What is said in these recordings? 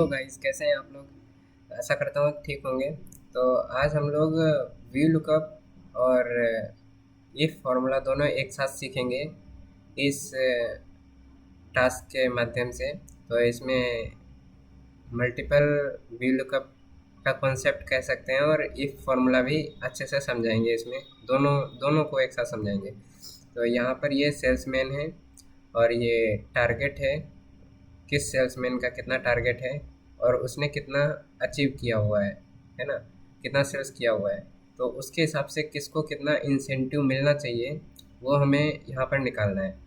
तो गाइस कैसे हैं आप लोग। आशा करता हूँ ठीक होंगे। तो आज हम लोग वी लुकअप और इफ फार्मूला दोनों एक साथ सीखेंगे इस टास्क के माध्यम से। तो इसमें मल्टीपल वी लुकअप का कॉन्सेप्ट कह सकते हैं और इफ फार्मूला भी अच्छे से समझाएंगे। इसमें दोनों दोनों को एक साथ समझाएंगे। तो यहाँ पर ये सेल्समैन है और ये टारगेट है, किस सेल्समैन का कितना टारगेट है और उसने कितना अचीव किया हुआ है ना, कितना सेल्स किया हुआ है। तो उसके हिसाब से किसको कितना इंसेंटिव मिलना चाहिए वो हमें यहाँ पर निकालना है।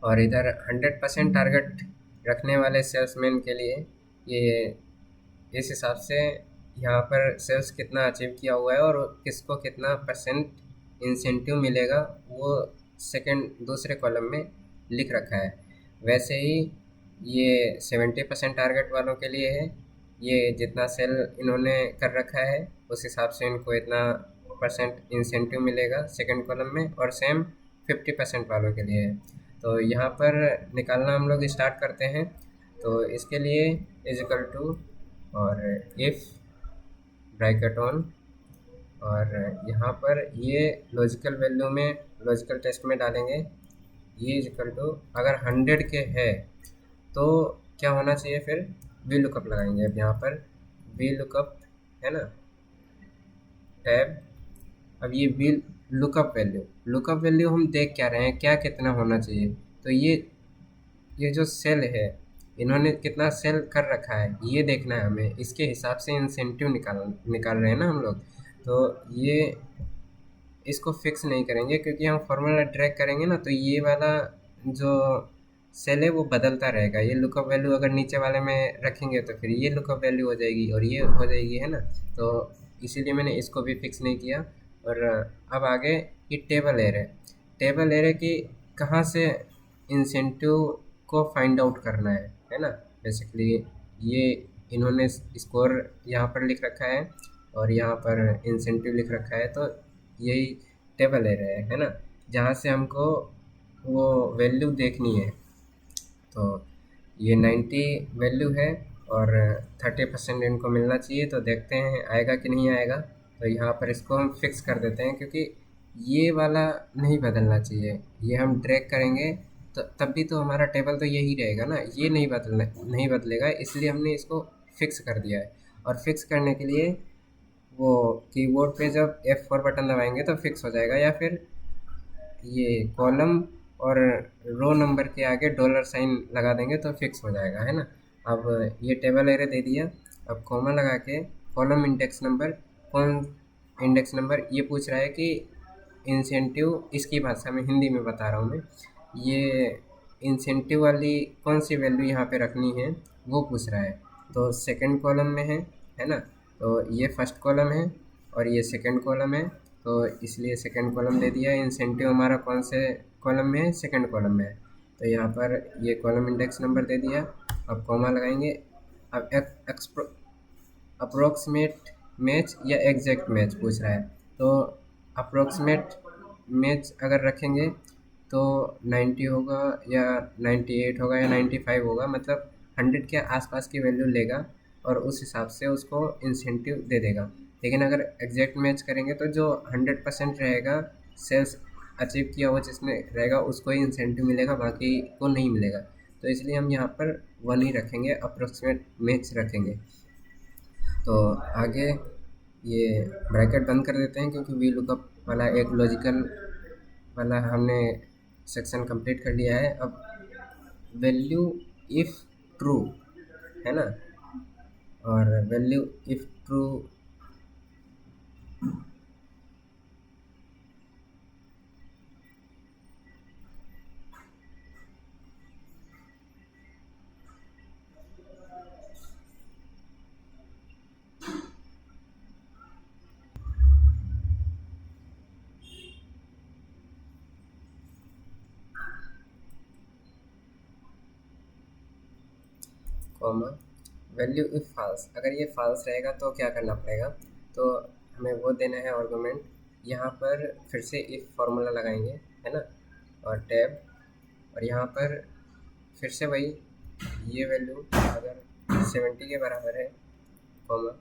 और इधर 100% टारगेट रखने वाले सेल्समैन के लिए ये इस हिसाब से यहाँ पर सेल्स कितना अचीव किया हुआ है और किसको कितना परसेंट इंसेंटिव मिलेगा वो सेकंड दूसरे कॉलम में लिख रखा है। वैसे ही ये 70% टारगेट वालों के लिए है। ये जितना सेल इन्होंने कर रखा है उस हिसाब से इनको इतना परसेंट इंसेंटिव मिलेगा सेकंड कॉलम में, और सेम 50% वालों के लिए है। तो यहाँ पर निकालना हम लोग स्टार्ट करते हैं। तो इसके लिए इजिकल टू और इफ़ ब्रैकेट ऑन, और यहाँ पर ये लॉजिकल वैल्यू में लॉजिकल टेस्ट में डालेंगे। ये इजिकल टू अगर 100 के है तो क्या होना चाहिए, फिर वी लुकअप लगाएंगे। अब यहाँ पर वी लुकअप है ना, टैब। अब ये वी लुकअप वैल्यू हम देख क्या रहे हैं, क्या कितना होना चाहिए। तो ये जो सेल है इन्होंने कितना सेल कर रखा है ये देखना है हमें। इसके हिसाब से इंसेंटिव निकाल रहे हैं ना हम लोग। तो ये इसको फिक्स नहीं करेंगे क्योंकि हम फार्मूला ड्रैग करेंगे ना, तो ये वाला जो सेल है वो बदलता रहेगा। ये लुकअप वैल्यू अगर नीचे वाले में रखेंगे तो फिर ये लुकअप वैल्यू हो जाएगी और ये हो जाएगी, है ना। तो इसीलिए मैंने इसको भी फिक्स नहीं किया। और अब आगे ये टेबल एरे, टेबल एरे की कहाँ से इंसेंटिव को फाइंड आउट करना है ना। बेसिकली ये इन्होंने स्कोर यहाँ पर लिख रखा है और यहाँ पर इंसेंटिव लिख रखा है। तो यही टेबल एरे है ना, जहाँ से हमको वो वैल्यू देखनी है। तो ये 90 वैल्यू है और 30% इनको मिलना चाहिए। तो देखते हैं आएगा कि नहीं आएगा। तो यहाँ पर इसको हम फिक्स कर देते हैं क्योंकि ये वाला नहीं बदलना चाहिए। ये हम ड्रैग करेंगे तो तब भी तो हमारा टेबल तो यही रहेगा ना, ये नहीं बदलेगा, इसलिए हमने इसको फिक्स कर दिया है। और फिक्स करने के लिए वो कीबोर्ड पे जब F4 बटन दबाएंगे तो फिक्स हो जाएगा, या फिर ये कॉलम और रो नंबर के आगे डॉलर साइन लगा देंगे तो फिक्स हो जाएगा, है ना। अब ये टेबल एरे दे दिया। अब कॉमा लगा के कॉलम इंडेक्स नंबर, कौन इंडेक्स नंबर ये पूछ रहा है कि इंसेंटिव, इसकी भाषा में हिंदी में बता रहा हूँ मैं। ये इंसेंटिव वाली कौन सी वैल्यू यहाँ पे रखनी है वो पूछ रहा है। तो सेकंड कॉलम में है ना। तो ये फर्स्ट कॉलम है और ये सेकंड कॉलम है, तो इसलिए सेकंड कॉलम दे दिया। इंसेंटिव हमारा कौन से कॉलम में है, सेकंड कॉलम में है। तो यहाँ पर ये कॉलम इंडेक्स नंबर दे दिया। अब कॉमा लगाएंगे। अब अप्रोक्सीमेट मैच या एग्जैक्ट मैच पूछ रहा है। तो अप्रोक्सीमेट मैच अगर रखेंगे तो 90 होगा या 98 होगा या 95 होगा, मतलब 100 के आसपास की वैल्यू लेगा और उस हिसाब से उसको इंसेंटिव दे देगा। लेकिन अगर एग्जैक्ट मैच करेंगे तो जो 100% रहेगा सेल्स अचीव किया हुआ जिसने रहेगा उसको ही इंसेंटिव मिलेगा, बाकी को नहीं मिलेगा। तो इसलिए हम यहाँ पर 1 ही रखेंगे, अप्रोक्सीमेट मैच रखेंगे। तो आगे ये ब्रैकेट बंद कर देते हैं क्योंकि वी लुकअप वाला एक लॉजिकल वाला हमने सेक्शन कंप्लीट कर लिया है। अब वैल्यू इफ़ ट्रू है ना, और value if true comma value if false. अगर ये फॉल्स रहेगा तो क्या करना पड़ेगा, तो हमें वो देना है आर्गुमेंट। यहाँ पर फिर से इफ़ फार्मूला लगाएंगे, है ना, और टैब, और यहाँ पर फिर से वही ये वैल्यू अगर 70 के बराबर है, कॉमा,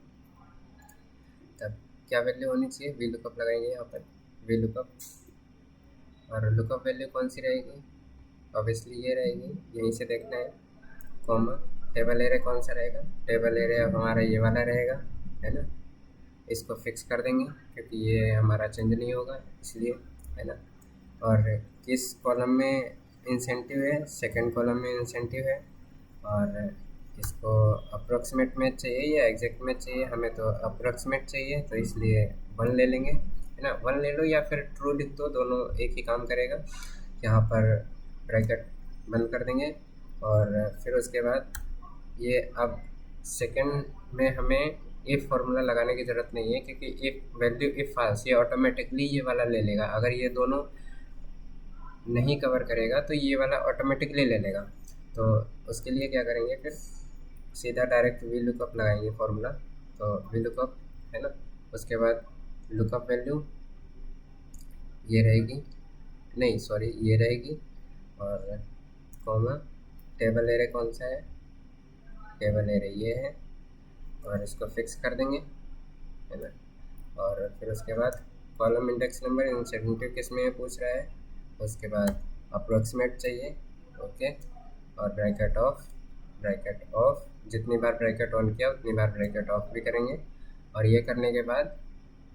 तब क्या वैल्यू होनी चाहिए, वी लुकअप लगाएंगे यहाँ पर, वी लुकअप, और लुकअप वैल्यू कौन सी रहेगी, ऑब्वियसली ये रहेगी, यहीं से देखना है, कॉमा, टेबल एरे कौन सा रहेगा, टेबल एरे अब हमारा ये वाला रहेगा, है ना, इसको फिक्स कर देंगे क्योंकि ये हमारा चेंज नहीं होगा इसलिए, है ना। और किस कॉलम में इंसेंटिव है, सेकंड कॉलम में इंसेंटिव है, और इसको अप्रोक्सीमेट में चाहिए या एग्जैक्ट में चाहिए, हमें तो अप्रोक्सीमेट चाहिए तो इसलिए 1 ले लेंगे, है ना, 1 ले लो या फिर ट्रू लिख दो, दोनों एक ही काम करेगा। यहाँ पर ब्रैकेट बंद कर देंगे और फिर उसके बाद ये अब सेकंड में हमें इफ़ फार्मूला लगाने की ज़रूरत नहीं है क्योंकि इफ़ वैल्यू इफ़ फाल्स ये ऑटोमेटिकली ये वाला ले लेगा, अगर ये दोनों नहीं कवर करेगा तो ये वाला ऑटोमेटिकली ले लेगा। तो उसके लिए क्या करेंगे, फिर सीधा डायरेक्ट वी लुकअप लगाएंगे फार्मूला, तो वी लुकअप, है ना, उसके बाद लुकअप वैल्यू ये रहेगी, नहीं सॉरी ये रहेगी, और कॉमा, टेबल एरे कौन सा है, टेबल एरे ये है, और इसको फिक्स कर देंगे, है ना। और फिर उसके बाद कॉलम इंडेक्स नंबर इंसेंटिव किस में पूछ रहा है, उसके बाद अप्रोक्सीमेट चाहिए, ओके, और ब्रैकेट ऑफ, जितनी बार ब्रैकेट ऑन किया उतनी बार ब्रैकेट ऑफ भी करेंगे, और ये करने के बाद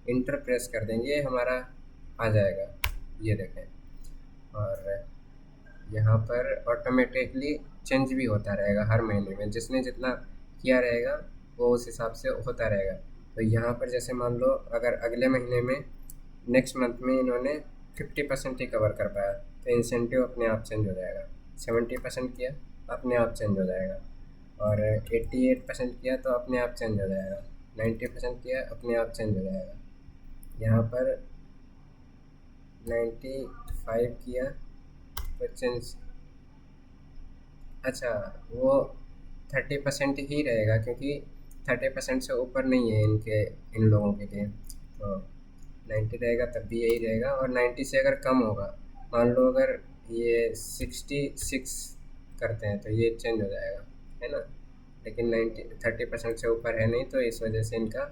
इंटर प्रेस कर देंगे, ये हमारा आ जाएगा, ये देखें, और यहाँ पर ऑटोमेटिकली चेंज भी होता रहेगा हर महीने में, जिसने जितना किया रहेगा वो उस हिसाब से होता रहेगा। तो यहाँ पर जैसे मान लो अगर अगले महीने में नेक्स्ट मंथ में इन्होंने 50% ही कवर कर पाया तो इंसेंटिव अपने आप चेंज हो जाएगा, 70% किया अपने आप चेंज हो जाएगा, और 88% किया तो अपने आप चेंज हो जाएगा, 90% किया अपने आप चेंज हो जाएगा। यहाँ पर 95 किया तो चेंज, अच्छा वो 30% ही रहेगा क्योंकि 30% से ऊपर नहीं है इनके, इन लोगों के लिए, तो 90 रहेगा तब भी यही रहेगा, और 90 से अगर कम होगा, मान लो अगर ये 66 करते हैं तो ये चेंज हो जाएगा, है ना, लेकिन 30% से ऊपर है नहीं तो इस वजह से इनका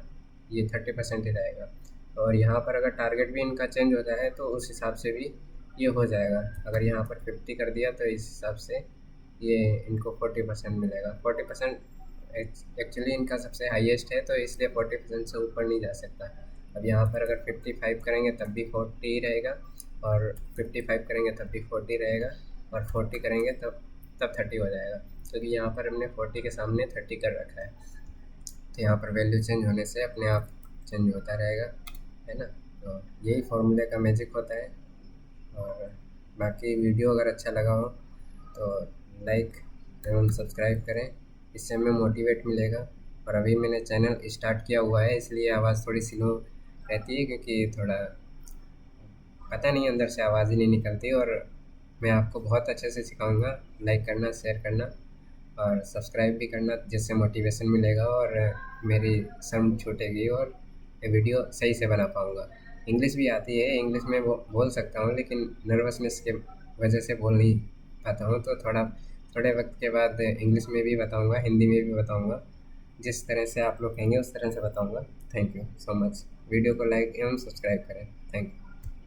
ये 30% ही रहेगा। और यहाँ पर अगर टारगेट भी इनका चेंज होता है तो उस हिसाब से भी ये हो जाएगा, अगर यहाँ पर 50 कर दिया तो इस हिसाब से ये इनको 40% मिलेगा, 40% एक्चुअली इनका सबसे हाईएस्ट है तो इसलिए 40% से ऊपर नहीं जा सकता। अब यहाँ पर अगर 55 करेंगे तब भी 40 ही रहेगा, और 55 करेंगे तब भी 40 रहेगा, और 40 करेंगे तब 30 हो जाएगा, क्योंकि यहाँ पर हमने 40 के सामने 30 कर रखा है, तो यहाँ पर वैल्यू चेंज होने से अपने आप चेंज होता रहेगा, है ना। तो यही फार्मूले का मैजिक होता है। और बाकी वीडियो अगर अच्छा लगा हो तो लाइक एवं सब्सक्राइब करें, इससे हमें मोटिवेट मिलेगा। और अभी मैंने चैनल स्टार्ट किया हुआ है इसलिए आवाज़ थोड़ी स्लो रहती है क्योंकि थोड़ा पता नहीं अंदर से आवाज़ ही नहीं निकलती, और मैं आपको बहुत अच्छे से सिखाऊंगा, लाइक करना, शेयर करना और सब्सक्राइब भी करना, जिससे मोटिवेशन मिलेगा और मेरी शर्म छूटेगी और ये वीडियो सही से बना पाऊँगा। इंग्लिश भी आती है, इंग्लिश में बोल सकता हूँ लेकिन नर्वसनेस के वजह से बोल नहीं पाता हूँ, तो थोड़े वक्त के बाद इंग्लिश में भी बताऊँगा, हिंदी में भी बताऊँगा, जिस तरह से आप लोग कहेंगे उस तरह से बताऊँगा। Thank you so much. Video को लाइक एवं सब्सक्राइब करें। Thank you.